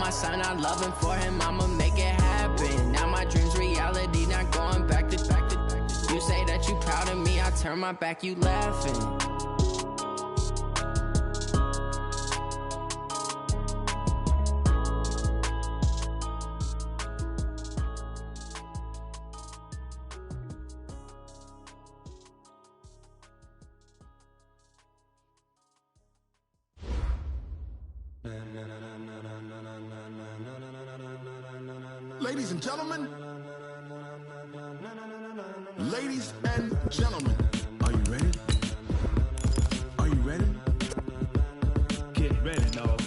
my son, I love him, for him, I'ma make it happen. Now my dream's reality, not going back to. You say that you proud of me, I turn my back, you laughing. Ladies and gentlemen, ladies and gentlemen, are you ready? Are you ready? Get ready, no.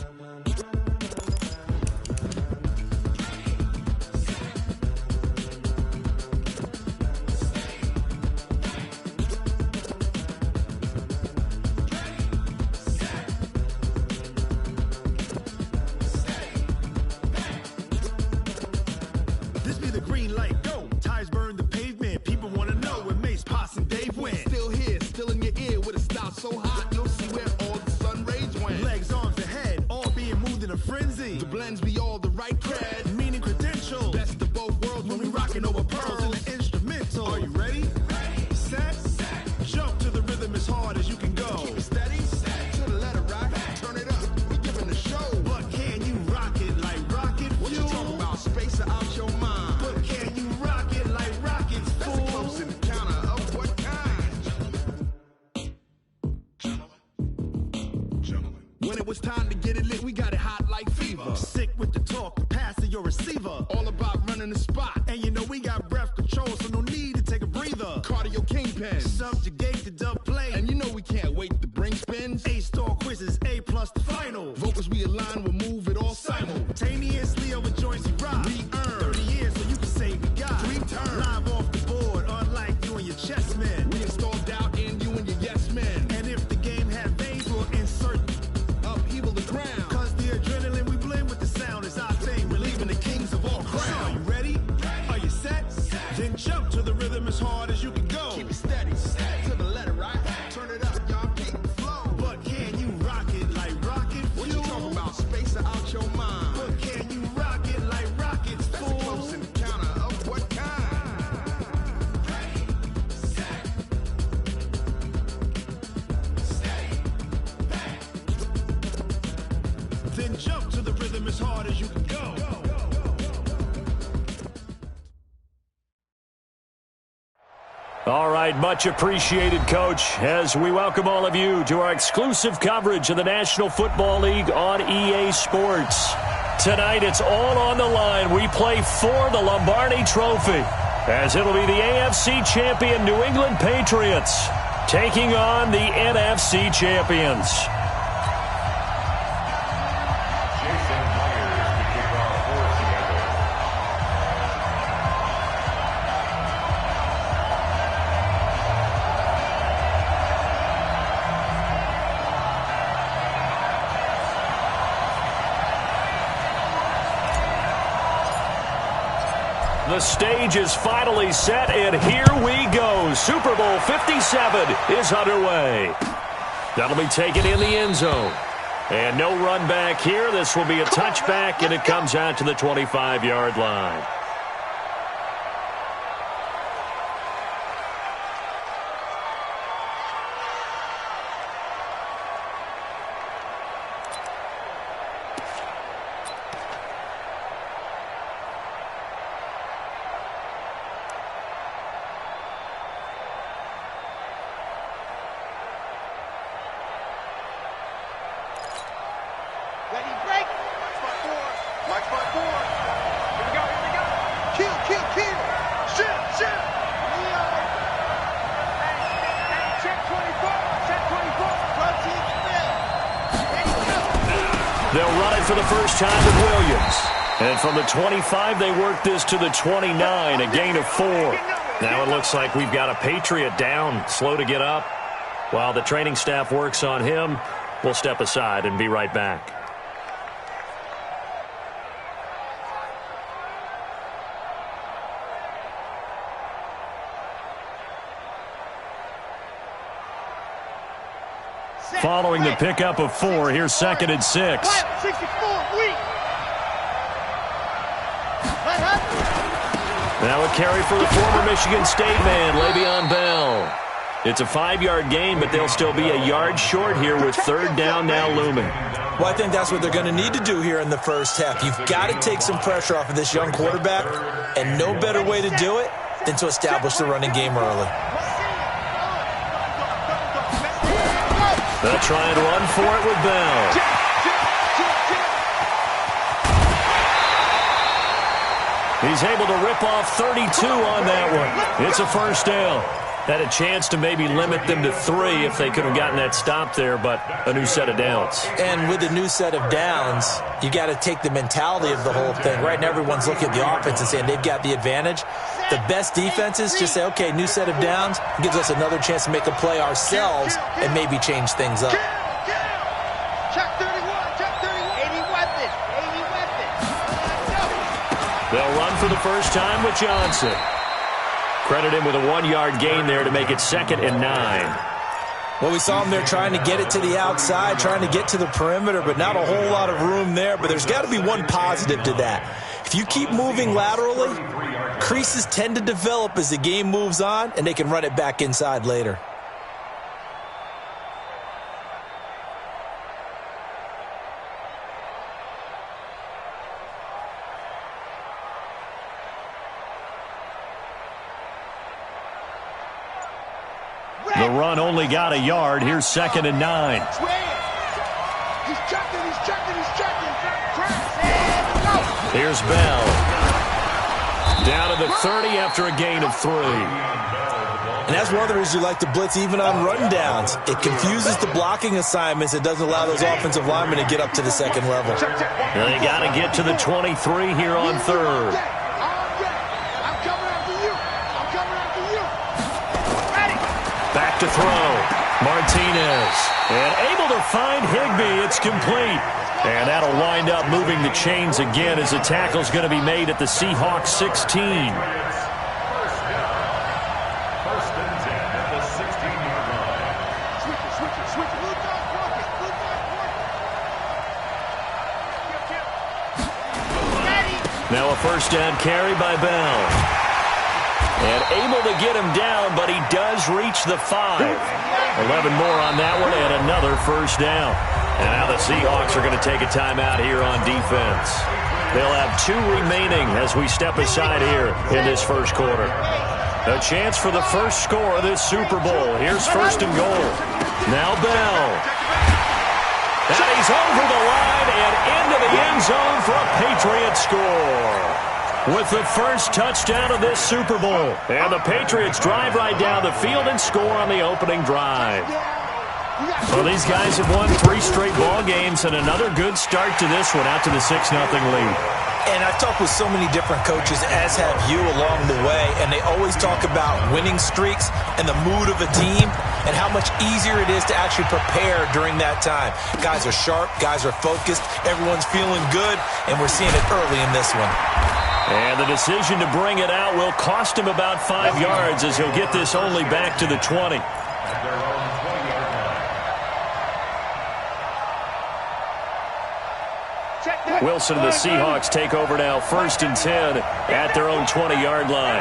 This be the green light, go. Tires burn the pavement. People want to know where Mace, Poss, and Dave went. Still here, still in your ear with a style so hot, you'll see where all the sun rays went. Legs, arms, and head, all being moved in a frenzy. The blends be all the right cred, meaning credentials. Best of both worlds when we rockin' over pearls in the instrumental. Are you ready? Set, jump to the rhythm as hard as you can go. Keep it steady, to the letter rock, turn it up, we giving the show. But can you rock it like rocket fuel? What you talking about, space out your mind? But can you rock it like rockets, fool? That's a close encounter of what kind? Gentlemen. When it was time to get it lit, we got it hot like fever. Sick with the talk, the pass of your receiver. All about running the spot. And you know we got breath control, so no need to take a breather. Cardio kingpin, subjugate the dub play. And you know we can't wait to bring spins. A-star quizzes, A+ the final. Vocals we align, we'll move it all simultaneously over joints you rock. We earn 30 years, so you can say we got 3 turns. Live off the board, unlike you and your chess men. We install doubt in you and your yes men. And if the game had veins, we'll insert upheaval the ground. Cause the adrenaline we blend with the sound is our thing. We're leaving the kings of all crowns. So are you ready? Are you set? Then jump to the rhythm as hard as you can go. Keep it steady, to the letter right. Turn it up, y'all keep the flow. But can you rock it like rocket fuel? What you talking about, space out your mind? But can you rock it like rockets, fool? That's a close encounter of what kind? Ready, set, stay back. Then jump to the rhythm as hard as you can go. All right, much appreciated, Coach, as we welcome all of you to our exclusive coverage of the National Football League on EA Sports. Tonight, it's all on the line. We play for the Lombardi Trophy, as it'll be the AFC champion New England Patriots taking on the NFC champions. The stage is finally set, and here we go. Super Bowl 57 is underway. That'll be taken in the end zone. And no run back here. This will be a touchback, and it comes out to the 25-yard line. Ready, break. Watch my four. Here we go, here we go. Kill, kill, kill. Shoot, shoot. Check 24, check 24. Run team spin. Ready, go. They'll run it for the first time with Williams. And from the 25, they work this to the 29, a gain of 4. Now it looks like we've got a Patriot down, slow to get up. While the training staff works on him, we'll step aside and be right back. Following the pickup of 4, here's 2nd and 6. 64, weak. Now a carry for the former Michigan State man, Le'Veon Bell. It's a 5-yard gain, but they'll still be a yard short here with third down now looming. Well, I think that's what they're going to need to do here in the first half. You've got to take some pressure off of this young quarterback, and no better way to do it than to establish the running game early. They'll try and run for it with Bell. He's able to rip off 32 on that one. It's a first down. Had a chance to maybe limit them to 3 if they could have gotten that stop there, but a new set of downs. And with the new set of downs, you got to take the mentality of the whole thing. Right now, everyone's looking at the offense and saying they've got the advantage. The best defenses just say, okay, new set of downs gives us another chance to make a play ourselves and maybe change things up. Check 31, check 31. 80 weapons, 80 weapons. They'll run for the first time with Johnson. Credit him with a 1-yard gain there to make it 2nd and 9. Well, we saw him there trying to get it to the outside, trying to get to the perimeter, but not a whole lot of room there. But there's got to be one positive to that. If you keep moving laterally, creases tend to develop as the game moves on, and they can run it back inside later. The run only got a yard. Here's 2nd and 9. He's checking, he's checking, he's checking. Here's Bell. Down to the 30 after a gain of 3. And that's one of the reasons you like to blitz even on run downs. It confuses the blocking assignments. It doesn't allow those offensive linemen to get up to the second level. Now they got to get to the 23 here on 3rd. Back to throw. Martinez. And able to find Higbee. It's complete. And that'll wind up moving the chains again as the tackle's going to be made at the Seahawks 16. Now a first down carry by Bell. And able to get him down, but he does reach the 5. 11 more on that one and another first down. And now the Seahawks are going to take a timeout here on defense. They'll have 2 remaining as we step aside here in this first quarter. A chance for the first score of this Super Bowl. Here's 1st and goal. Now Bell. And he's over the line and into the end zone for a Patriot score. With the first touchdown of this Super Bowl. And the Patriots drive right down the field and score on the opening drive. Well, these guys have won 3 straight ball games and another good start to this one out to the 6-0 lead. And I've talked with so many different coaches, as have you, along the way, and they always talk about winning streaks and the mood of a team and how much easier it is to actually prepare during that time. Guys are sharp, guys are focused, everyone's feeling good, and we're seeing it early in this one. And the decision to bring it out will cost him about 5 yards as he'll get this only back to the 20. Wilson and the Seahawks take over now, 1st and 10 at their own 20-yard line.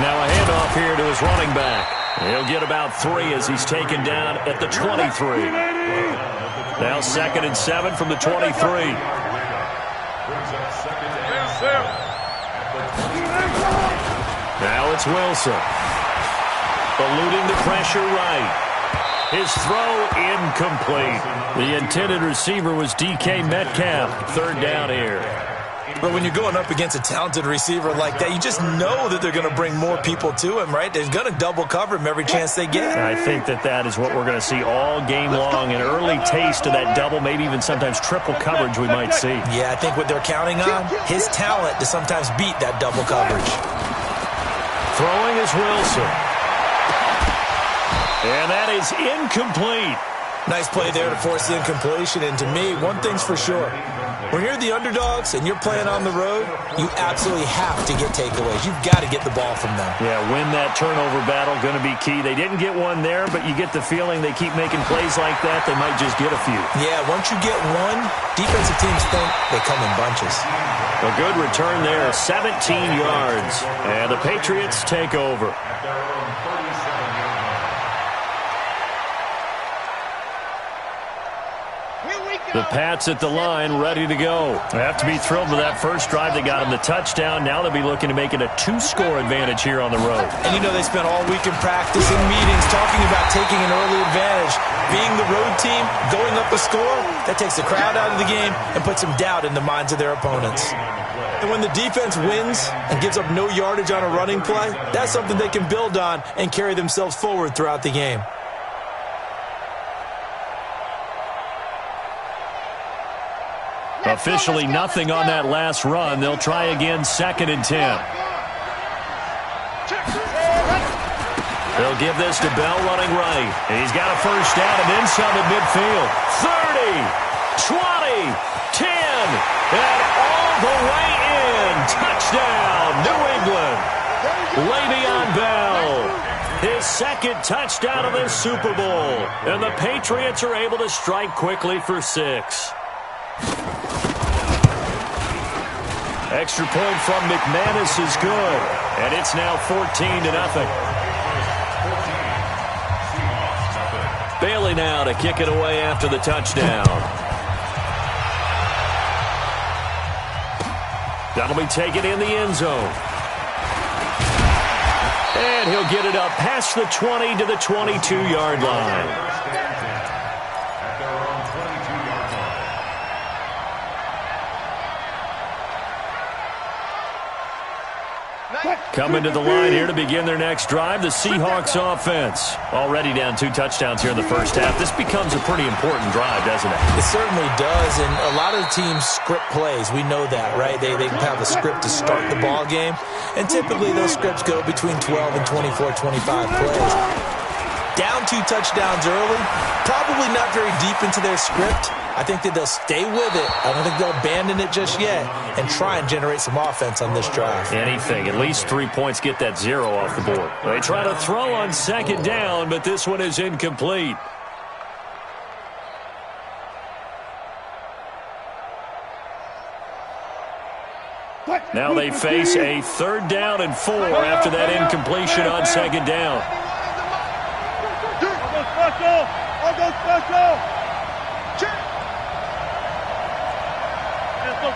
Now a handoff here to his running back. He'll get about 3 as he's taken down at the 23. Now 2nd and 7 from the 23. Now it's Wilson. Eluding the pressure right. His throw incomplete. The intended receiver was DK Metcalf. 3rd down here. But when you're going up against a talented receiver like that, you just know that they're going to bring more people to him, right? They're going to double cover him every chance they get. I think that is what we're going to see all game long. An early taste of that double, maybe even sometimes triple coverage we might see. Yeah, I think what they're counting on, his talent to sometimes beat that double coverage. Throwing is Wilson. And that is incomplete. Nice play there to force the incompletion. And to me, one thing's for sure. When you're the underdogs and you're playing on the road, you absolutely have to get takeaways. You've got to get the ball from them. Yeah, win that turnover battle, going to be key. They didn't get one there, but you get the feeling they keep making plays like that, they might just get a few. Yeah, once you get one, defensive teams think they come in bunches. A good return there, 17 yards. And the Patriots take over. The Pats at the line, ready to go. They have to be thrilled with that first drive. They got them the touchdown. Now they'll be looking to make it a 2-score advantage here on the road. And you know they spent all week in practice and meetings talking about taking an early advantage. Being the road team, going up a score, that takes the crowd out of the game and puts some doubt in the minds of their opponents. And when the defense wins and gives up no yardage on a running play, that's something they can build on and carry themselves forward throughout the game. Officially nothing on that last run. They'll try again, 2nd and 10. They'll give this to Bell running right. He's got a first down and then some at midfield. 30, 20, 10, and all the way in. Touchdown, New England. Le'Veon Bell. His 2nd touchdown of the Super Bowl. And the Patriots are able to strike quickly for 6. Extra point from McManus is good, and it's now 14-0. Bailey now to kick it away after the touchdown. That'll be taken in the end zone. And he'll get it up past the 20 to the 22-yard line. Coming to the line here to begin their next drive, the Seahawks offense. Already down 2 touchdowns here in the first half. This becomes a pretty important drive, doesn't it? It certainly does, and a lot of the teams script plays. We know that, right? They have a script to start the ball game, and typically those scripts go between 12 and 24, 25 plays. Down 2 touchdowns early, probably not very deep into their script. I think that they'll stay with it. I don't think they'll abandon it just yet and try and generate some offense on this drive. Anything. At least 3 points, get that 0 off the board. They try to throw on 2nd down, but this one is incomplete. Now they face a 3rd down and 4 after that incompletion on 2nd down. I'll go special. Let's go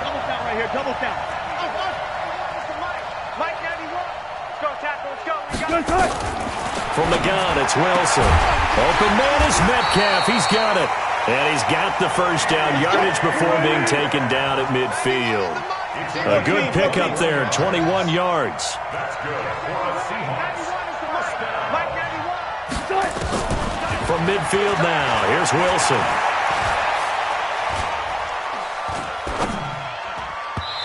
double count right here. Double count. Mike 91. Let's go tackle. Let's go. From the gun, it's Wilson. Open man is Metcalf. He's got it. And he's got the first down yardage before being taken down at midfield. A good pickup there, 21 yards. That's good. Mike 91. From midfield now, here's Wilson.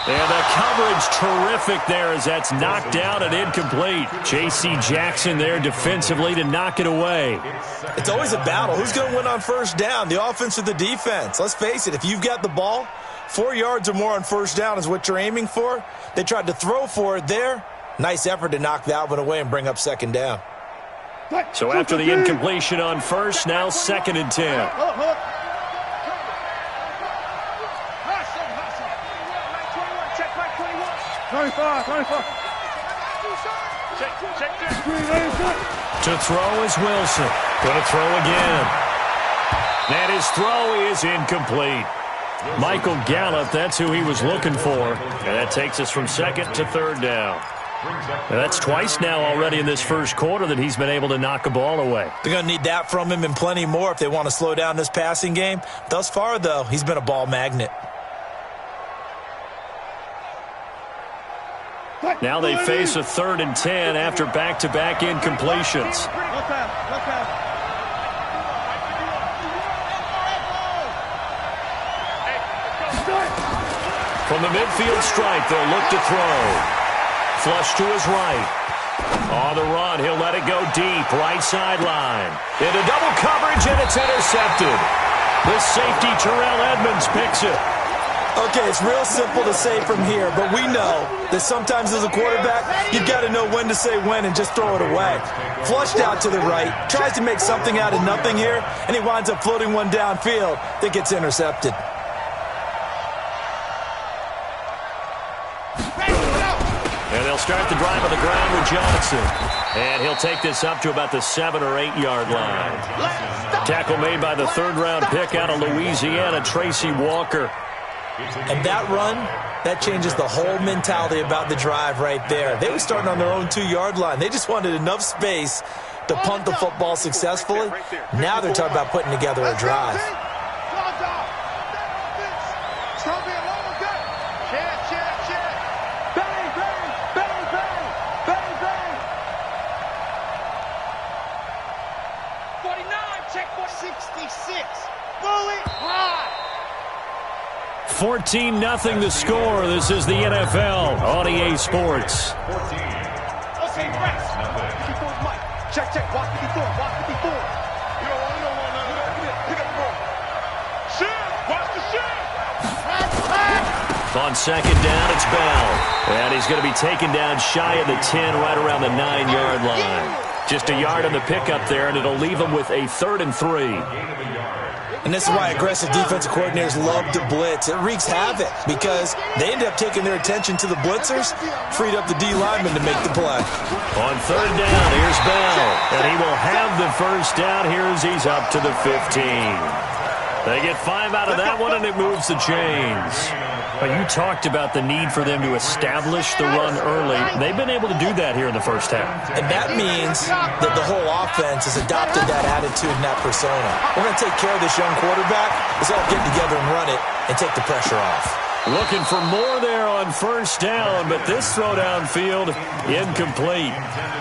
And the coverage terrific there as that's knocked down and incomplete. J.C. Jackson there defensively to knock it away. It's always a battle. Who's going to win on first down, the offense or the defense? Let's face it, if you've got the ball, 4 yards or more on first down is what you're aiming for. They tried to throw for it there. Nice effort to knock that one away and bring up 2nd down. So after the incompletion on first, now 2nd and 10. 25. To throw is Wilson. Going to throw again. And his throw is incomplete. Michael Gallup, that's who he was looking for. And that takes us from 2nd to 3rd down. And that's twice now already in this first quarter that he's been able to knock a ball away. They're going to need that from him and plenty more if they want to slow down this passing game. Thus far, though, he's been a ball magnet. Now they face a 3rd and 10 after back-to-back incompletions. From the midfield stripe, they'll look to throw. Flush to his right. On the run, he'll let it go deep, right sideline. Into double coverage, and it's intercepted. The safety, Terrell Edmonds, picks it. Okay, it's real simple to say from here, but we know that sometimes as a quarterback, you've got to know when to say when and just throw it away. Flushed out to the right, tries to make something out of nothing here, and he winds up floating one downfield that gets intercepted. And they'll start the drive on the ground with Johnson. And he'll take this up to about the 7 or 8 yard line. Tackle made by the third-round pick out of Louisiana, Tracy Walker. And that run, that changes the whole mentality about the drive right there. They were starting on their own 2-yard line. They just wanted enough space to punt the football successfully. Now they're talking about putting together a drive. Check for 66. Bullet high. 14-0 the score. This is the NFL on EA Sports. Okay, rest. 54's Mike. Check, check. Watch 54. Watch 54. You don't want to pick up the ball. Shoot. Watch the shoot. On second down, it's Bell. And he's going to be taken down shy of the 10, right around the 9-yard line. Just a yard on the pickup there, and it'll leave him with a 3rd and 3. And this is why aggressive defensive coordinators love to blitz. It wreaks havoc because they end up taking their attention to the blitzers, freed up the D lineman to make the play. On 3rd down, here's Bell, and he will have the first down here as he's up to the 15. They get 5 out of that one, and it moves the chains. But you talked about the need for them to establish the run early. They've been able to do that here in the first half. And that means that the whole offense has adopted that attitude and that persona. We're going to take care of this young quarterback. Let's all get together and run it and take the pressure off. Looking for more there on first down, but this throw downfield incomplete.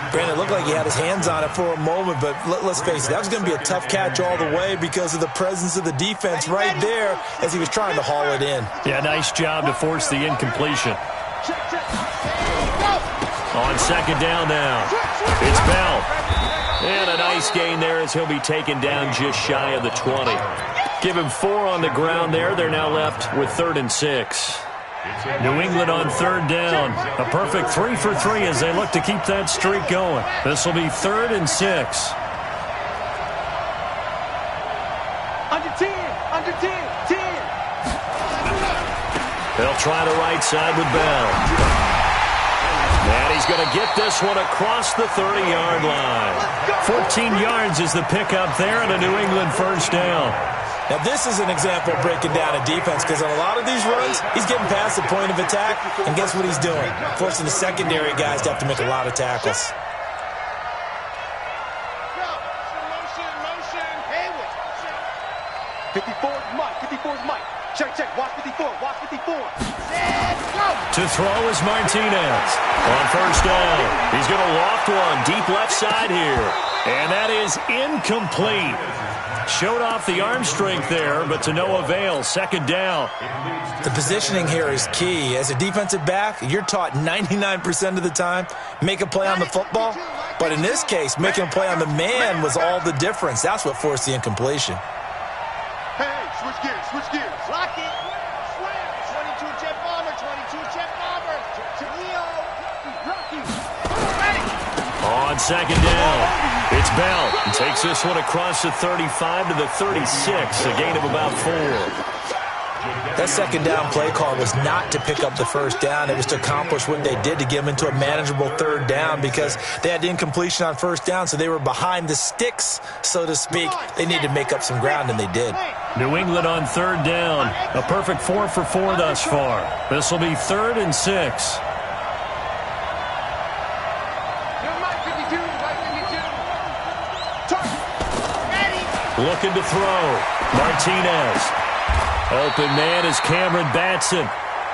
Brandon, it looked like he had his hands on it for a moment, but let's face it, that was going to be a tough catch all the way because of the presence of the defense right there as he was trying to haul it in. Yeah, nice job to force the incompletion. On second down now, it's Bell. And a nice gain there as he'll be taken down just shy of the 20. Give him 4 on the ground there. They're now left with 3rd and 6. New England on 3rd down. A perfect 3 for 3 as they look to keep that streak going. This will be 3rd and 6. Under 10. Under 10. 10. They'll try the right side with Bell. And he's going to get this one across the 30-yard line. 14 yards is the pickup there and a New England first down. Now, this is an example of breaking down a defense because on a lot of these runs, he's getting past the point of attack, and guess what he's doing? Forcing the secondary guys to have to make a lot of tackles. Motion. Hayward. 54's Mike. 54's Mike. Check, check. Watch 54. Watch 54. To throw is Martinez. On first down, he's going to loft one deep left side here. And that is incomplete. Showed off the arm strength there, but to no avail. Second down. The positioning here is key. As a defensive back, you're taught 99% of the time, make a play on the football. But in this case, making a play on the man was all the difference. That's what forced the incompletion. Hey, switch gears, switch gears. Lock it. Swim. 22 jet bomber, 22 jet bomber. Leo. Rocky. Ready. On second down, it's Bell. He takes this one across the 35 to the 36, a gain of about 4. That second down play call was not to pick up the first down. It was to accomplish what they did to get them into a manageable 3rd down because they had incompletion on first down, so they were behind the sticks, so to speak. They needed to make up some ground, and they did. New England on 3rd down. A perfect 4 for 4 thus far. This will be 3rd and 6. Looking to throw. Martinez. Open man is Cameron Batson.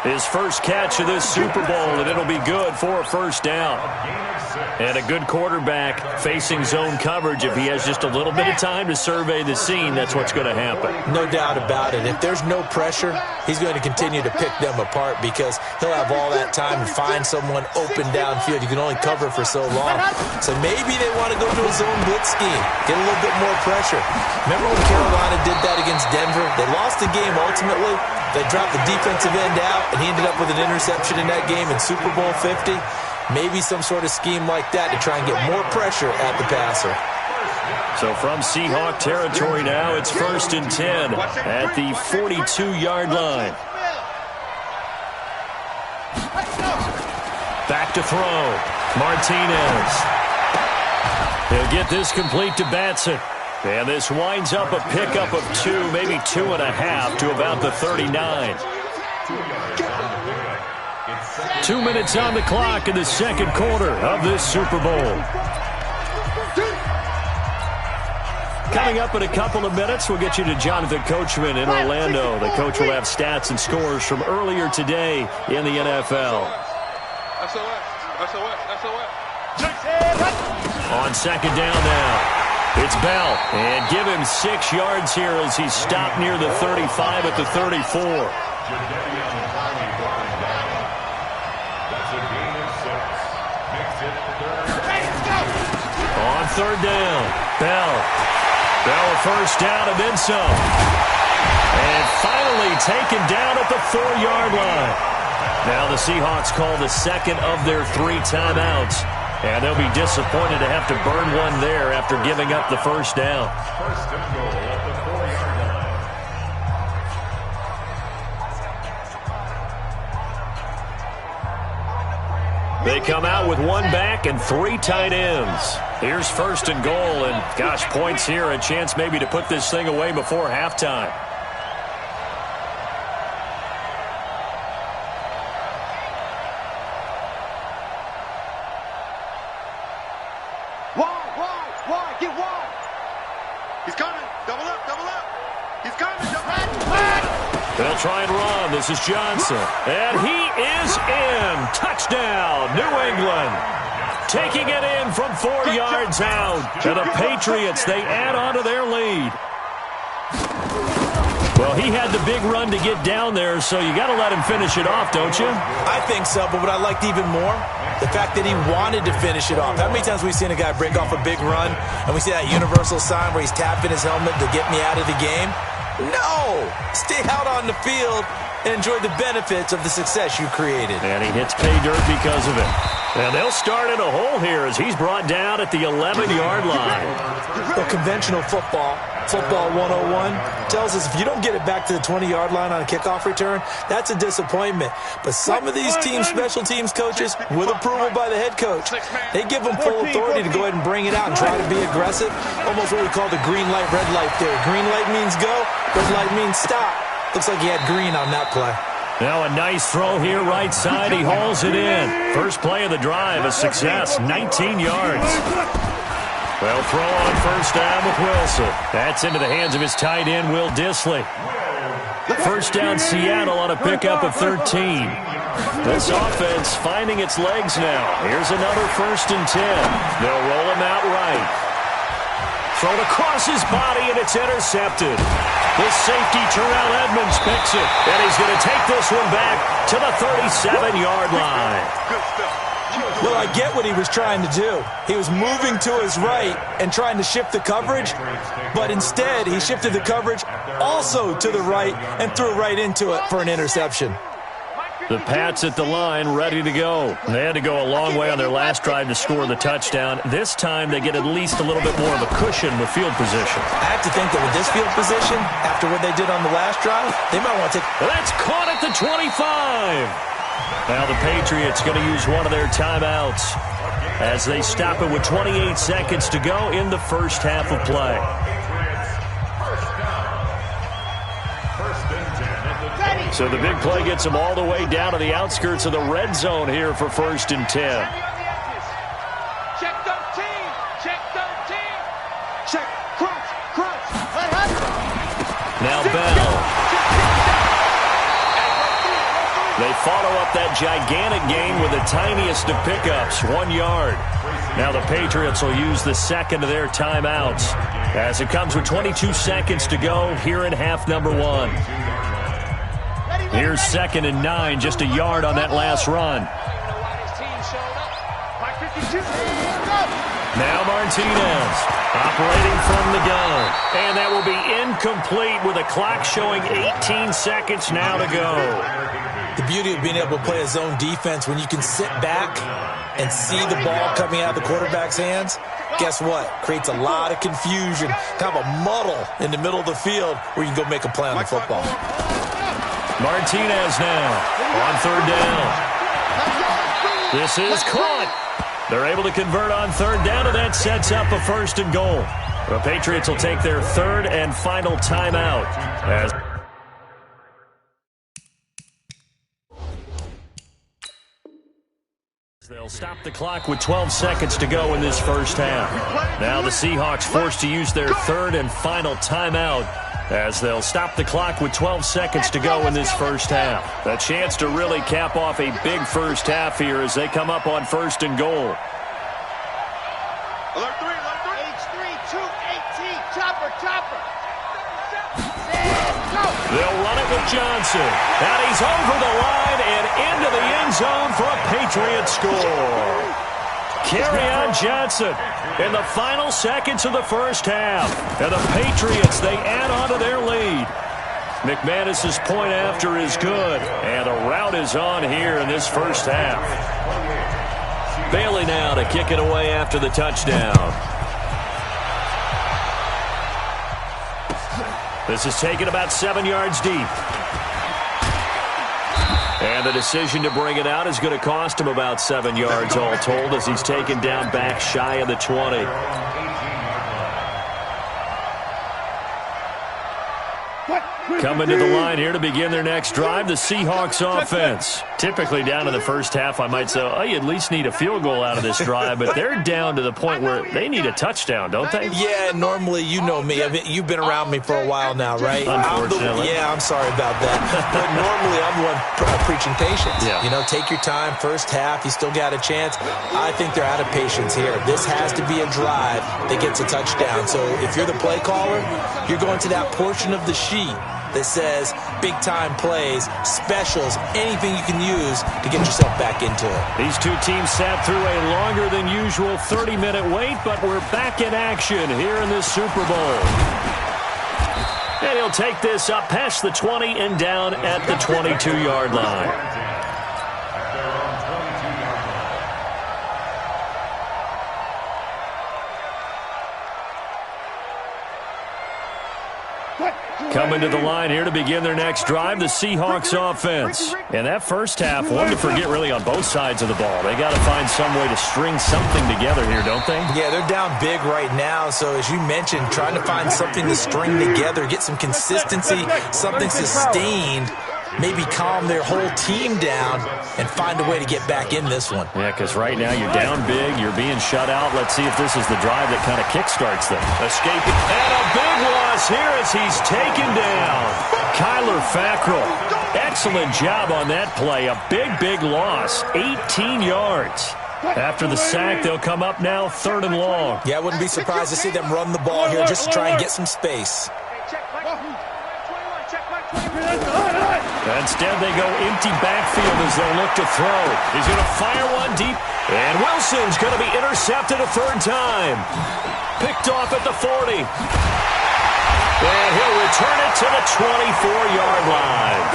His first catch of this Super Bowl, and it'll be good for a first down. And a good quarterback facing zone coverage. If he has just a little bit of time to survey the scene, that's what's going to happen. No doubt about it. If there's no pressure, he's going to continue to pick them apart because he'll have all that time to find someone open downfield. You can only cover for so long. So maybe they want to go to a zone blitz scheme, get a little bit more pressure. Remember when Carolina did that against Denver? They lost the game ultimately. They dropped the defensive end out, and he ended up with an interception in that game in Super Bowl 50. Maybe some sort of scheme like that to try and get more pressure at the passer. So from Seahawk territory now, it's 1st and 10 at the 42-yard line. Back to throw. Martinez. He'll get this complete to Batson. And this winds up a pickup of 2, maybe 2.5 to about the 39. 2 minutes on the clock in the second quarter of this Super Bowl. Coming up in a couple of minutes, we'll get you to Jonathan Coachman in Orlando. The coach will have stats and scores from earlier today in the NFL. On second down now. It's Bell, and give him 6 yards here as he's stopped near the 35 at the 34. On third down, Bell a first down and then some. And finally taken down at the 4-yard line. Now the Seahawks call the second of their 3 timeouts. And they'll be disappointed to have to burn one there after giving up the first down. First and goal at the 4-yard line. They come out with 1 back and 3 tight ends. Here's 1st and goal, and gosh, points here, a chance maybe to put this thing away before halftime. Wide, get wide. He's coming, double up. He's coming, double up. They'll try and run. This is Johnson. And he is in. Touchdown, New England. Taking it in from 4 yards out. And the Patriots, they add on to their lead. Well, he had the big run to get down there, so you got to let him finish it off, don't you? I think so, but what I liked even more, the fact that he wanted to finish it off. How many times have we seen a guy break off a big run, and we see that universal sign where he's tapping his helmet to get me out of the game? No! Stay out on the field and enjoy the benefits of the success you created. And he hits pay dirt because of it. And they'll start in a hole here as he's brought down at the 11-yard line. Well, conventional football 101, tells us if you don't get it back to the 20-yard line on a kickoff return, that's a disappointment. But some of these special teams coaches, with approval by the head coach, they give them full authority to go ahead and bring it out and try to be aggressive. Almost what we call the green light, red light theory. Green light means go, red light means stop. Looks like he had green on that play. Now a nice throw here right side. He hauls it in. First play of the drive, a success, 19 yards. They'll throw on first down with Wilson. That's into the hands of his tight end, Will Dissly. First down, Seattle on a pickup of 13. This offense finding its legs now. Here's another 1st and 10. They'll roll him out right. Thrown across his body, and it's intercepted. This safety, Terrell Edmonds, picks it. And he's going to take this one back to the 37-yard line. Good stuff. Well, I get what he was trying to do. He was moving to his right and trying to shift the coverage, but instead he shifted the coverage also to the right and threw right into it for an interception. The Pats at the line, ready to go. They had to go a long way on their last drive to score the touchdown. This time they get at least a little bit more of a cushion with field position. I have to think that with this field position, after what they did on the last drive, they might want to take... That's caught at the 25. Now the Patriots going to use one of their timeouts as they stop it with 28 seconds to go in the first half of play. So the big play gets them all the way down to the outskirts of the red zone here for 1st and 10. Check 13. Check 13. Check. Crunch. Now Bell. They follow up that gigantic gain with the tiniest of pickups, 1 yard. Now the Patriots will use the second of their timeouts as it comes with 22 seconds to go here in half number 1. Here's 2nd and 9, just a yard on that last run. Now Martinez. Operating from the gun. And that will be incomplete with a clock showing 18 seconds now to go. The beauty of being able to play a zone defense when you can sit back and see the ball coming out of the quarterback's hands, guess what? Creates a lot of confusion, kind of a muddle in the middle of the field where you can go make a play on the football. Martinez now on third down. This is caught. They're able to convert on third down, and that sets up a 1st and goal. The Patriots will take their 3rd and final timeout. As they'll stop the clock with 12 seconds to go in this first half. Now the Seahawks forced to use their 3rd and final timeout as they'll stop the clock with 12 seconds to go in this first half. A chance to really cap off a big first half here as they come up on 1st and goal. They'll run it with Johnson. And he's over the line and into the end zone for a Patriot score. Kerryon Johnson in the final seconds of the first half. And the Patriots, they add on to their lead. McManus's point after is good. And the route is on here in this first half. Bailey now to kick it away after the touchdown. This is taken about 7 yards deep. And the decision to bring it out is going to cost him about 7 yards all told as he's taken down back shy of the 20. Coming to the line here to begin their next drive, the Seahawks offense. Typically down in the first half, I might say, oh, you at least need a field goal out of this drive, but they're down to the point where they need a touchdown, don't they? Yeah, normally, you know me. I mean, you've been around me for a while now, right? Unfortunately. I'm sorry about that. But normally, I'm the one preaching patience. Yeah. You know, take your time. First half, you still got a chance. I think they're out of patience here. This has to be a drive that gets a touchdown. So if you're the play caller, you're going to that portion of the sheet that says big-time plays, specials, anything you can use to get yourself back into it. These two teams sat through a longer than usual 30-minute wait, but we're back in action here in this Super Bowl. And he'll take this up past the 20 and down at the 22-yard line. Coming to the line here to begin their next drive, the Seahawks offense. And that first half, one to forget really on both sides of the ball. They got to find some way to string something together here, don't they? Yeah, they're down big right now. So as you mentioned, trying to find something to string together, get some consistency, something sustained, maybe calm their whole team down and find a way to get back in this one. Yeah, because right now you're down big, you're being shut out. Let's see if this is the drive that kind of kickstarts them. Escaping. And a big loss here as he's taken down. Kyler Fackrell. Excellent job on that play. A big loss. 18 yards. After the sack, they'll come up now 3rd and long. Yeah, I wouldn't be surprised to see them run the ball here just to try and get some space. Instead, they go empty backfield as they look to throw. He's going to fire one deep, and Wilson's going to be intercepted a 3rd time. Picked off at the 40. And he'll return it to the 24-yard line.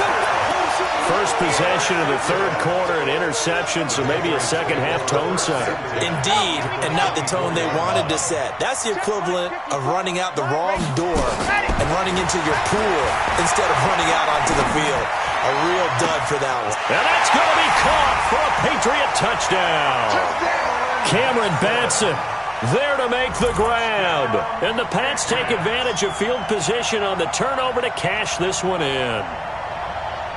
First possession of the 3rd quarter, an interception, so maybe a second-half tone setter. Indeed, and not the tone they wanted to set. That's the equivalent of running out the wrong door and running into your pool instead of running out onto the field. A real dud for that one. And that's going to be caught for a Patriot touchdown. Cameron Batson there to make the grab. And the Pats take advantage of field position on the turnover to cash this one in.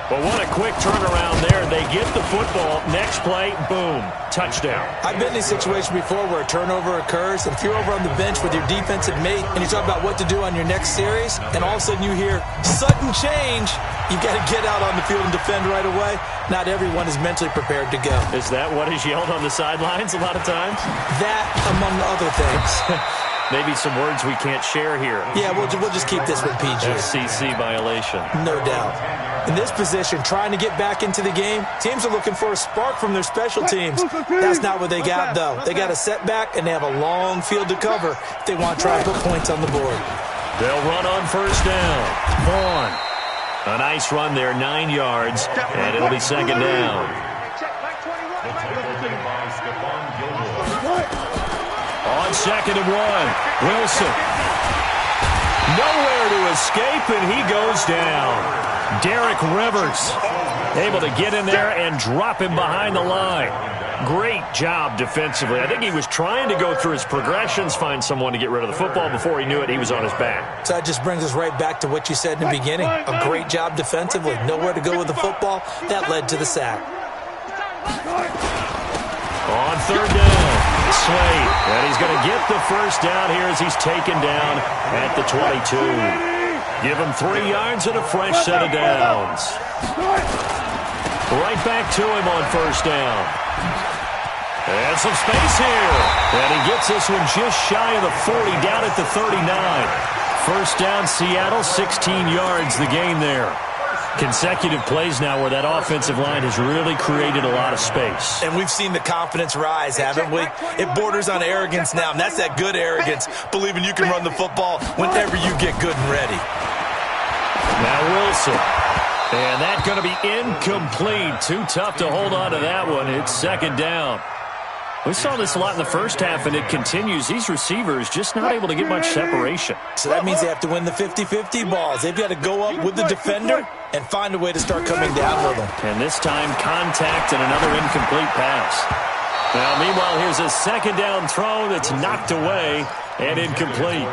But what a quick turnaround there. They get the football. Next play, boom, touchdown. I've been in a situation before where a turnover occurs, and if you're over on the bench with your defensive mate and you talk about what to do on your next series, and all of a sudden you hear sudden change, you've got to get out on the field and defend right away. Not everyone is mentally prepared to go. Is that what is yelled on the sidelines a lot of times? That, among other things. maybe some words we can't share here. Yeah, we'll just keep this with PG. FCC violation. No doubt. In this position, trying to get back into the game, teams are looking for a spark from their special teams. That's not what they got, though. They got a setback, and they have a long field to cover if they want to try and put points on the board. They'll run on first down. Vaughn. A nice run there, 9 yards, and it'll be second down. On second and 1, Wilson. Nowhere to escape, and he goes down. Derek Rivers able to get in there and drop him behind the line. Great job defensively. I think he was trying to go through his progressions, find someone to get rid of the football. Before he knew it, he was on his back. So that just brings us right back to what you said in the beginning. A great job defensively. Nowhere to go with the football. That led to the sack. On third down, Slade. And he's going to get the first down here as he's taken down at the 22. Give him 3 yards and a fresh set of downs. Right back to him on first down. And some space here. And he gets this one just shy of the 40, down at the 39. First down, Seattle, 16 yards the gain there. Consecutive plays now where that offensive line has really created a lot of space. And we've seen the confidence rise, haven't we? It borders on arrogance now, and that's that good arrogance, believing you can run the football whenever you get good and ready. Now Wilson. And that's going to be incomplete. Too tough to hold on to that one. It's second down. We saw this a lot in the first half, and it continues. These receivers just not able to get much separation. So that means they have to win the 50-50 balls. They've got to go up with the defender and find a way to start coming down with them. And this time, contact and another incomplete pass. Now, meanwhile, here's a second down throw that's knocked away and incomplete.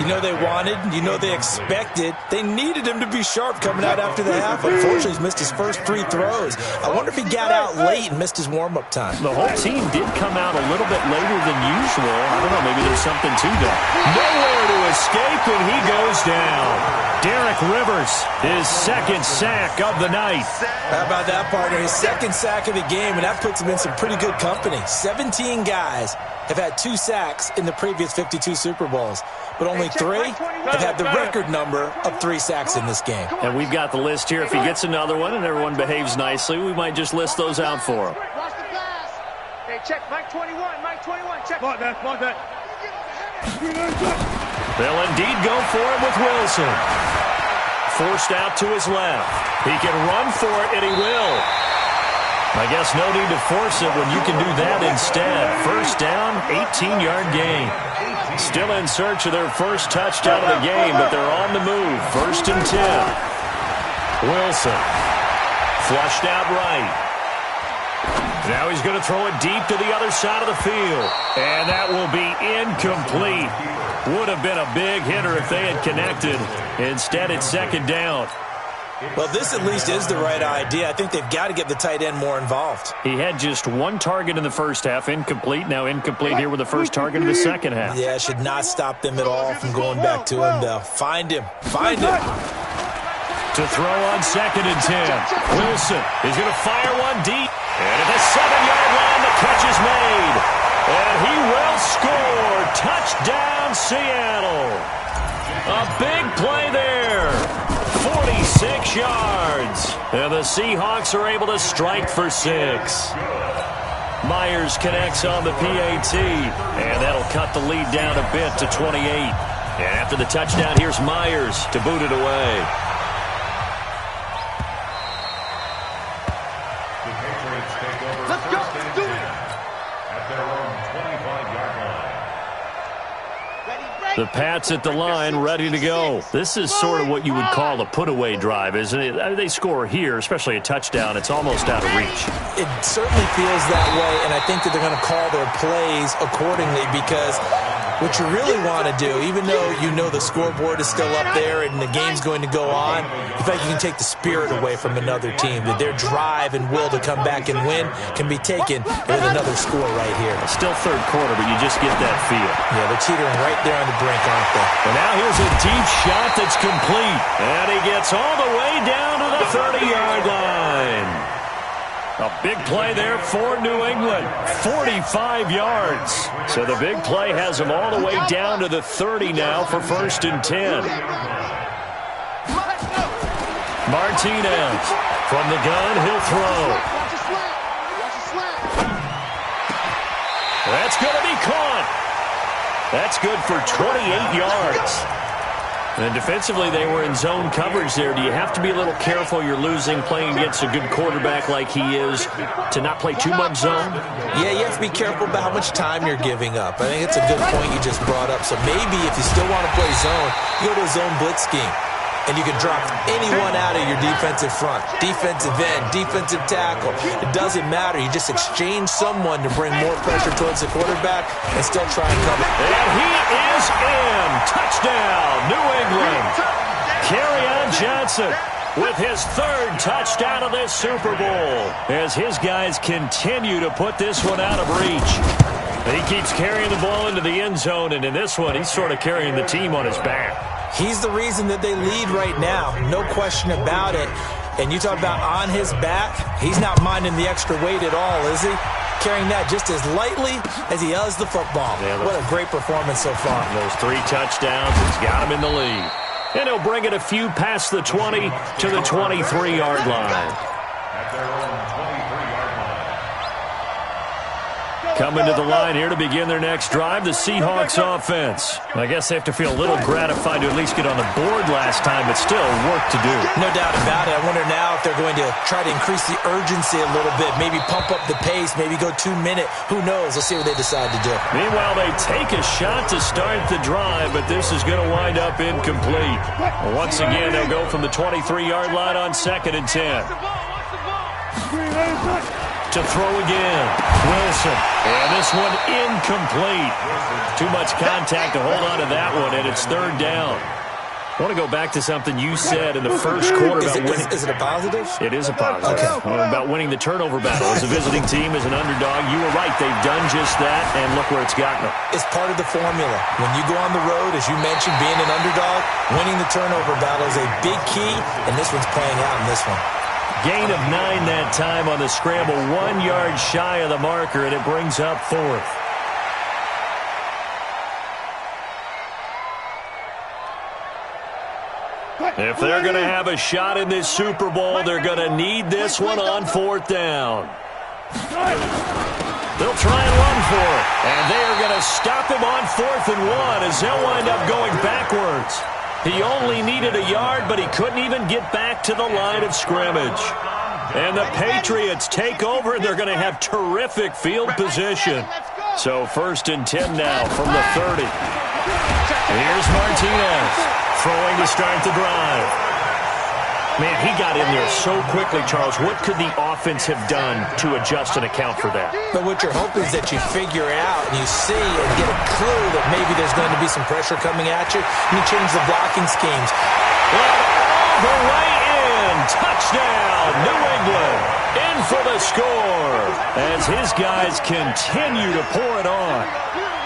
You know they wanted, you know they expected. They needed him to be sharp coming out after the half. Unfortunately, he's missed his first 3 throws. I wonder if he got out late and missed his warm-up time. The whole team did come out a little bit later than usual. I don't know, maybe there's something to that. Nowhere to escape, and he goes down. Derek Rivers, his second sack of the night. How about that, partner? His second sack of the game, and that puts him in some pretty good company. 17 guys have had 2 sacks in the previous 52 Super Bowls, but only 3 have had the record number of 3 sacks in this game. And we've got the list here. If he gets another one and everyone behaves nicely, we might just list those out for him. Hey, check, Mike 21, check. Mark that. They'll indeed go for it with Wilson. Forced out to his left. He can run for it, and he will. I guess no need to force it when you can do that instead. First down, 18-yard gain. Still in search of their first touchdown of the game, but they're on the move. First and 10. Wilson. Flushed out right. Now he's going to throw it deep to the other side of the field. And that will be incomplete. Would have been a big hitter if they had connected. Instead, it's second down. Well, this at least is the right idea. I think they've got to get the tight end more involved. He had just 1 target in the first half, incomplete. Now incomplete here with the first target in the second half. Yeah, it should not stop them at all from going back to him, though. Find him. To throw on second and 10. Wilson is going to fire one deep. And at the 7-yard line, the catch is made. And he will score. Touchdown, Seattle. A big play there. 46 yards. And the Seahawks are able to strike for 6. Myers connects on the PAT. And that'll cut the lead down a bit to 28. And after the touchdown, here's Myers to boot it away. The Pats at the line, ready to go. This is sort of what you would call a put-away drive, isn't it? They score here, especially a touchdown. It's almost out of reach. It certainly feels that way, and I think that they're going to call their plays accordingly because what you really want to do, even though you know the scoreboard is still up there and the game's going to go on, you feel like you can take the spirit away from another team, that their drive and will to come back and win can be taken with another score right here. Still third quarter, but you just get that feel. Yeah, they're teetering right there on the brink, aren't they? And now here's a deep shot that's complete. And he gets all the way down to the 30-yard line. A big play there for New England. 45 yards. So the big play has them all the way down to the 30 now for 1st and 10. Martinez from the gun. He'll throw. That's going to be caught. That's good for 28 yards. And defensively, they were in zone coverage there. Do you have to be a little careful? You're losing playing against a good quarterback like he is to not play too much zone? Yeah, you have to be careful about how much time you're giving up. I think it's a good point you just brought up. So maybe if you still want to play zone, you go to a zone blitz scheme. And you can drop anyone out of your defensive front, defensive end, defensive tackle. It doesn't matter. You just exchange someone to bring more pressure towards the quarterback and still try and cover. And he is in. Touchdown, New England. Kerryon Johnson with his 3rd touchdown of this Super Bowl as his guys continue to put this one out of reach. He keeps carrying the ball into the end zone, and in this one, he's sort of carrying the team on his back. He's the reason that they lead right now, no question about it. And you talk about on his back, he's not minding the extra weight at all, is he? Carrying that just as lightly as he does the football. Yeah, what a great performance so far. Those 3 touchdowns, he's got him in the lead. And he'll bring it a few past the 20 to the 23-yard line. Coming to the line here to begin their next drive, the Seahawks offense. I guess they have to feel a little gratified to at least get on the board last time, but still work to do. No doubt about it. I wonder now if they're going to try to increase the urgency a little bit, maybe pump up the pace, maybe go 2-minute. Who knows? Let's see what they decide to do. Meanwhile, they take a shot to start the drive, but this is going to wind up incomplete. Once again, they'll go from the 23-yard line on 2nd and 10. To throw again, Wilson, and this one incomplete. Too much contact to hold on to that one, and it's 3rd down. I want to go back to something you said in the first quarter about winning. Is it a positive? It is a positive. Okay. About winning the turnover battle. As a visiting team, as an underdog, you were right. They've done just that, and look where it's gotten them. It's part of the formula. When you go on the road, as you mentioned, being an underdog, winning the turnover battle is a big key, and this one's playing out in this one. Gain of 9 that time on the scramble. 1 yard shy of the marker, and it brings up 4th. If they're going to have a shot in this Super Bowl, they're going to need this one on 4th down. They'll try and run for it, and they are going to stop him on 4th and 1 as they'll wind up going backwards. He only needed a yard, but he couldn't even get back to the line of scrimmage. And the Patriots take over, and they're going to have terrific field position. So 1st and 10 now from the 30. Here's Martinez throwing to start the drive. Man, he got in there so quickly, Charles. What could the offense have done to adjust and account for that? But what you're hoping is that you figure out and you see and get a clue that maybe there's going to be some pressure coming at you, and you change the blocking schemes. All the way in. Touchdown, New England. In for the score as his guys continue to pour it on.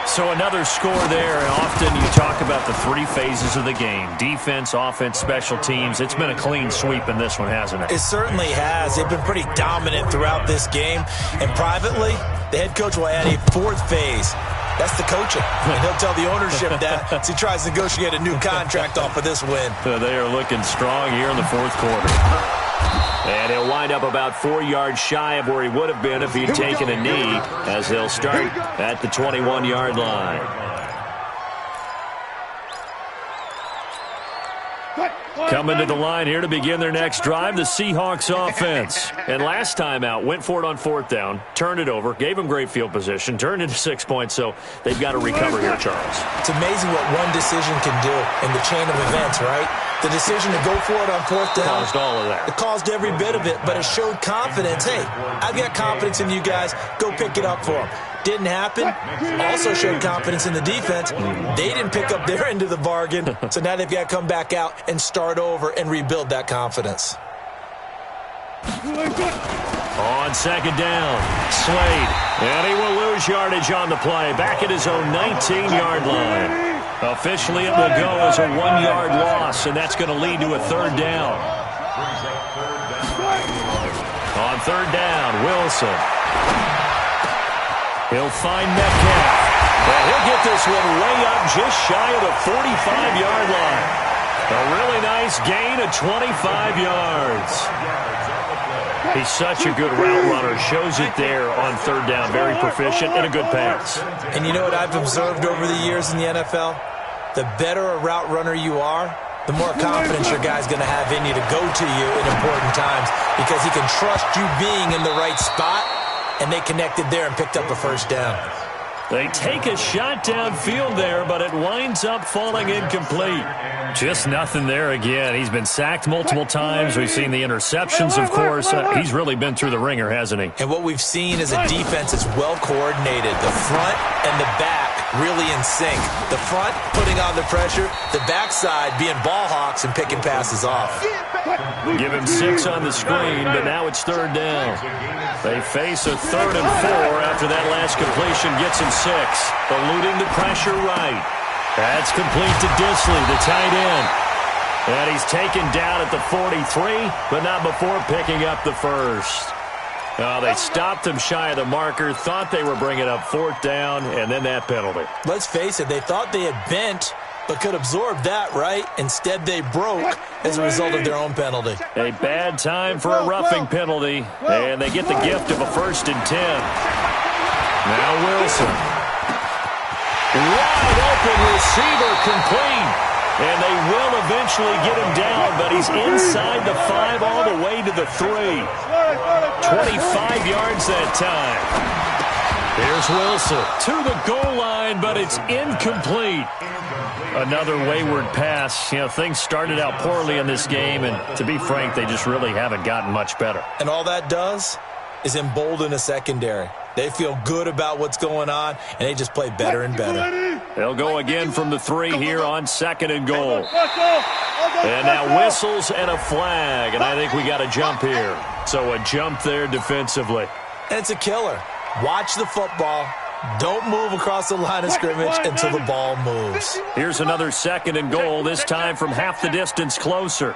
So another score there, and often you talk about the 3 phases of the game. Defense, offense, special teams. It's been a clean sweep in this one, hasn't it? It certainly has. They've been pretty dominant throughout this game. And privately, the head coach will add a 4th phase. That's the coaching. And he'll tell the ownership that as he tries to negotiate a new contract off of this win. So they are looking strong here in the 4th quarter. And he'll wind up about 4 yards shy of where he would have been if he'd taken a knee, as they'll start at the 21-yard line. Coming to the line here to begin their next drive, the Seahawks offense. And last time out, went for it on 4th down, turned it over, gave them great field position, turned into 6 points, so they've got to recover here, Charles. It's amazing what one decision can do in the chain of events, right? The decision to go for it on 4th down. Caused all of that. It caused every bit of it, but it showed confidence. Hey, I've got confidence in you guys. Go pick it up for them. Didn't happen. Also showed confidence in the defense. They didn't pick up their end of the bargain, so now they've got to come back out and start over and rebuild that confidence. On 2nd down, Slade. And he will lose yardage on the play. Back at his own 19-yard line. Officially, it will go as a 1-yard loss, and that's going to lead to a 3rd down. On third down, Wilson. He'll find Metcalf. And he'll get this one way up just shy of the 45-yard line. A really nice gain of 25 yards. He's such a good route runner. Shows it there on third down. Very proficient and a good pass. And you know what I've observed over the years in the NFL? The better a route runner you are, the more confidence your guy's going to have in you to go to you in important times because he can trust you being in the right spot, and they connected there and picked up a first down. They take a shot downfield there, but it winds up falling incomplete. Just nothing there again. He's been sacked multiple times. We've seen the interceptions, of course. He's really been through the ringer, hasn't he? And what we've seen as a defense is well coordinated. The front and the back really in sync. The front putting on the pressure, the backside being ball hawks and picking passes off. Give him 6 on the screen, but now it's third down. They face a 3rd and 4 after that last completion gets him 6. Eluding the pressure right. That's complete to Disley, the tight end. And he's taken down at the 43, but not before picking up the first. They stopped him shy of the marker, thought they were bringing up 4th down, and then that penalty. Let's face it, they thought they had bent, but could absorb that, right? Instead, they broke as a result of their own penalty. A bad time for a roughing penalty, and they get the gift of a 1st and 10. Now Wilson. Wide open receiver complete. And they will eventually get him down, but he's inside the 5 all the way to the 3. 25 yards that time. Here's Wilson to the goal line, but it's incomplete. Another wayward pass. You know, things started out poorly in this game, and to be frank, they just really haven't gotten much better. And all that does is embolden a secondary. They feel good about what's going on, and they just play better and better. They'll go again from the 3 here on 2nd and goal. And now whistles and a flag, and I think we got a jump here. So a jump there defensively. And it's a killer. Watch the football. Don't move across the line of scrimmage until the ball moves. Here's another 2nd and goal, this time from half the distance closer.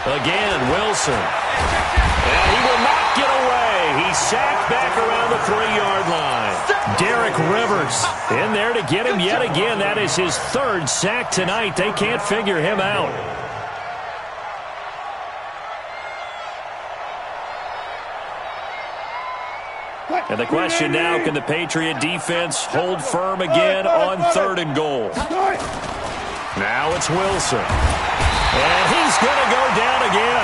Again, Wilson. And he will not get away. He's sacked back around the 3-yard line. Derek Rivers in there to get him yet again. That is his 3rd sack tonight. They can't figure him out. And the question now, can the Patriot defense hold firm again on 3rd and goal? Now it's Wilson. And he's going to go down again.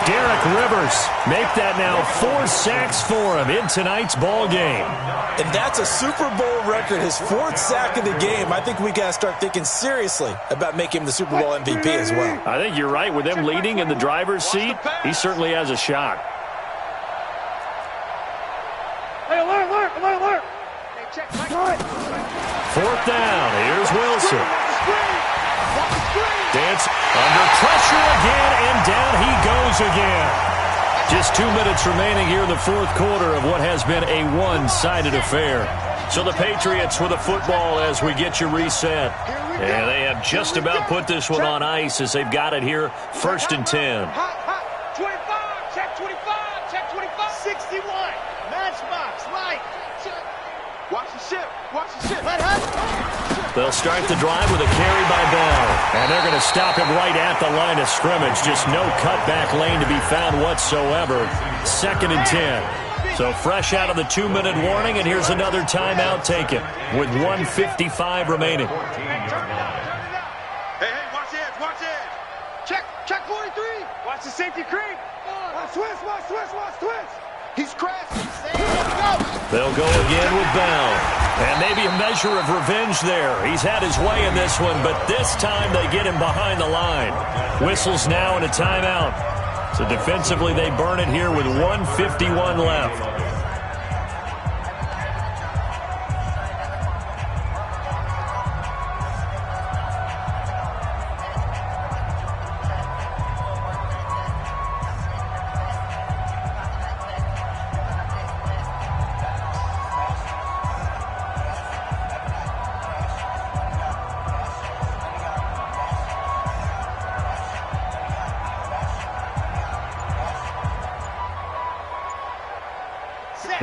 Derek Rivers make that now 4 sacks for him in tonight's ball game. And that's a Super Bowl record, his 4th sack of the game. I think we got to start thinking seriously about making him the Super Bowl MVP as well. I think you're right. With them leading in the driver's seat, he certainly has a shot. Hey, alert! 4th down. Here's Wilson. Dance under pressure again, and down he goes again. Just 2 minutes remaining here in the 4th quarter of what has been a one-sided affair. So the Patriots with a football as we get you reset. And they have just about put this one on ice as they've got it here, 1st and 10. 25, check 25, 61, matchbox, light. Watch the ship. They'll start the drive with a carry by Bell. And they're going to stop him right at the line of scrimmage. Just no cutback lane to be found whatsoever. 2nd and 10. So fresh out of the 2-minute warning, and here's another timeout taken with 1:55 remaining. Hey, watch edge. Check 43. Watch the safety creep. Watch twist. He's crashing. They'll go again with Bell. And maybe a measure of revenge there. He's had his way in this one, but this time they get him behind the line. Whistles now and a timeout. So defensively they burn it here with 1:51 left.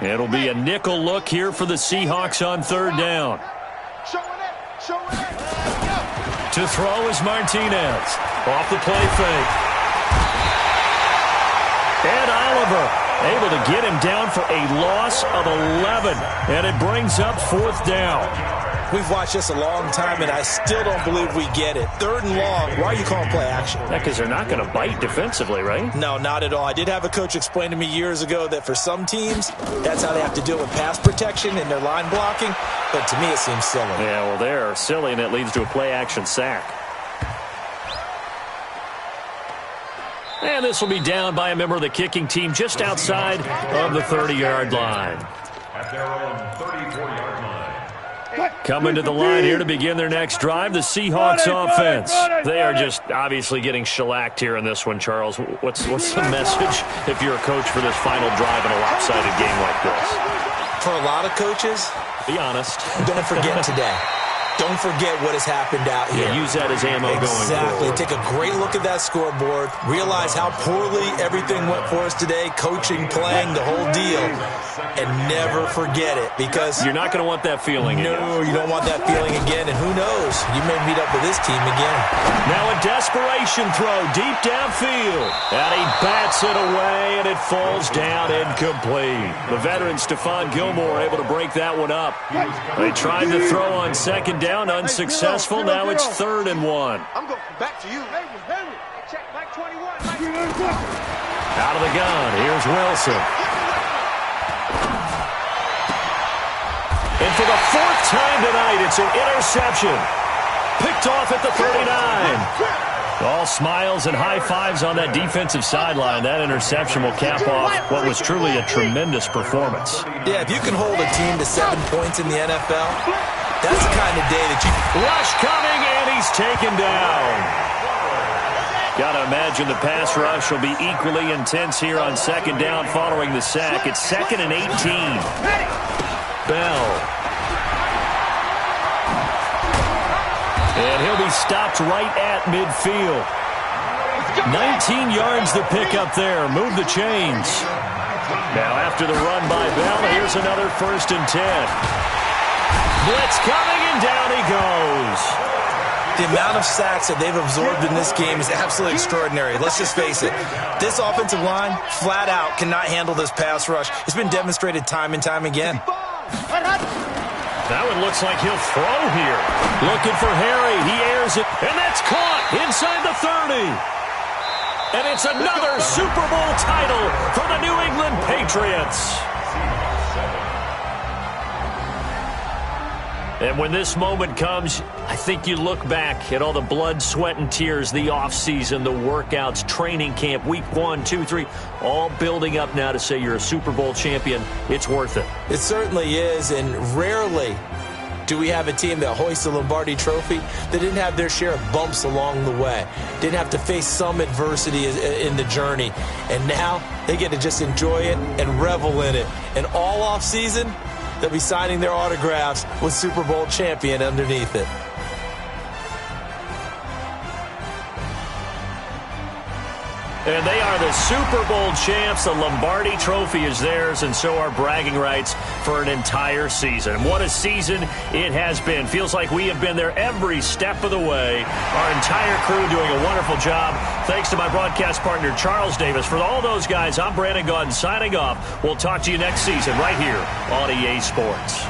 It'll be a nickel look here for the Seahawks on third down. To throw is Martinez. Off the play fake. And Oliver able to get him down for a loss of 11. And it brings up fourth down. We've watched this a long time, and I still don't believe we get it. Third and long, why are you calling play action? Yeah, because they're not going to bite defensively, right? No, not at all. I did have a coach explain to me years ago that for some teams, that's how they have to deal with pass protection and their line blocking. But to me, it seems silly. Yeah, well, they're silly, and it leads to a play action sack. And this will be down by a member of the kicking team just outside of the 30-yard line. At their own 34-yard line. Coming to the line here to begin their next drive, the Seahawks offense. They are just obviously getting shellacked here in this one, Charles. What's the message if you're a coach for this final drive in a lopsided game like this? For a lot of coaches, be honest. Don't forget today. Don't forget what has happened out here. Yeah, use that as ammo going forward. Exactly. Take a great look at that scoreboard. Realize how poorly everything went for us today. Coaching, playing, the whole deal. And never forget it, because you're not going to want that feeling again. No, you don't want that feeling again. And who knows? You may meet up with this team again. Now a desperation throw deep downfield. And he bats it away, and it falls down incomplete. The veteran Stephon Gilmore able to break that one up. They tried to throw on second down, unsuccessful. Now it's 3rd and 1. I'm going back to you. Check Mike 21. Out of the gun. Here's Wilson. And for the 4th time tonight, it's an interception. Picked off at the 39. All smiles and high fives on that defensive sideline. That interception will cap off what was truly a tremendous performance. Yeah, if you can hold a team to 7 points in the NFL, that's the kind of day that you... Rush coming, and he's taken down. Got to imagine the pass rush will be equally intense here on second down following the sack. It's 2nd and 18. Bell. And he'll be stopped right at midfield. 19 yards to pick up there. Move the chains. Now after the run by Bell, here's another 1st and 10. Blitz coming, and down he goes. The amount of sacks that they've absorbed in this game is absolutely extraordinary. Let's just face it. This offensive line, flat out, cannot handle this pass rush. It's been demonstrated time and time again. That one looks like he'll throw here. Looking for Harry. He airs it, and that's caught inside the 30. And it's another Super Bowl title for the New England Patriots. And when this moment comes, I think you look back at all the blood, sweat, and tears, the offseason, the workouts, training camp, week 1, 2, 3, all building up now to say you're a Super Bowl champion. It's worth it. It certainly is, and rarely do we have a team that hoists the Lombardi Trophy that didn't have their share of bumps along the way, didn't have to face some adversity in the journey, and now they get to just enjoy it and revel in it. And all offseason, they'll be signing their autographs with Super Bowl champion underneath it. And they are the Super Bowl champs. The Lombardi Trophy is theirs, and so are bragging rights for an entire season. What a season it has been. Feels like we have been there every step of the way. Our entire crew doing a wonderful job. Thanks to my broadcast partner, Charles Davis. For all those guys, I'm Brandon Gaudin signing off. We'll talk to you next season right here on EA Sports.